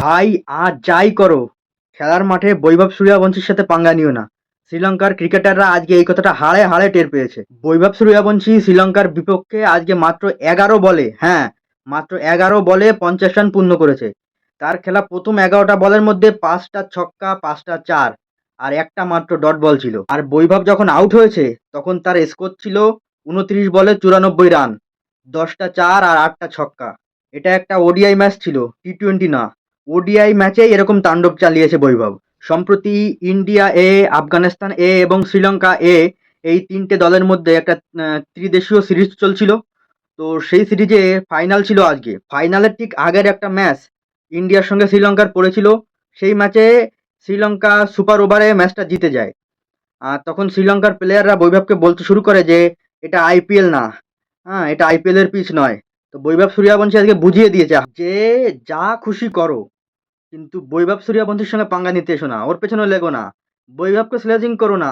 ভাই আর যাই করো, খেলার মাঠে বৈভব সূর্যবংশীর সাথে পাঙ্গা নিও না। শ্রীলঙ্কার ক্রিকেটাররা আজকে এই কথাটা হাড়ে হাড়ে টের পেয়েছে। বৈভব সূর্যবংশী শ্রীলঙ্কার বিপক্ষে আজকে মাত্র 11 বলে, হ্যাঁ, মাত্র 11 বলে 50 রান পূর্ণ করেছে। তার খেলা প্রথম 11টা বলের মধ্যে 5টা ছক্কা, 5টা চার, আর একটা মাত্র ডট বল ছিল। আর বৈভব যখন আউট হয়েছে তখন তার স্কোর ছিল 29 বলে 94 রান, 10টা চার আর 8টা ছক্কা। এটা একটা ওডিআই ম্যাচ ছিল, টি-টোয়েন্টি না। ওডিআই ম্যাচেই এরকম তাণ্ডব চালিয়েছে বৈভব। সম্প্রতি ইন্ডিয়া এ, আফগানিস্তান এ এবং শ্রীলঙ্কা এ, এই তিনটে দলের মধ্যে একটা ত্রিদেশীয় সিরিজ চলছিল। তো সেই সিরিজে ফাইনাল ছিল আজকে। ফাইনালের ঠিক আগের একটা ম্যাচ ইন্ডিয়ার সঙ্গে শ্রীলঙ্কার পড়েছিল। সেই ম্যাচে শ্রীলঙ্কা সুপার ওভারে ম্যাচটা জিতে যায়। আর তখন শ্রীলঙ্কার প্লেয়াররা বৈভবকে বলতে শুরু করে যে এটা আইপিএল না, হ্যাঁ, এটা আইপিএল এর পিচ নয়। তো বৈভব সূর্যবংশী আজকে বুঝিয়ে দিয়েছে যে যা খুশি করো, কিন্তু বৈভব সূর্যবংশীর সঙ্গে পাঙ্গা নিতে এসো না, ওর পেছনে লেগো না, বৈভবকে স্লেজিং করো না।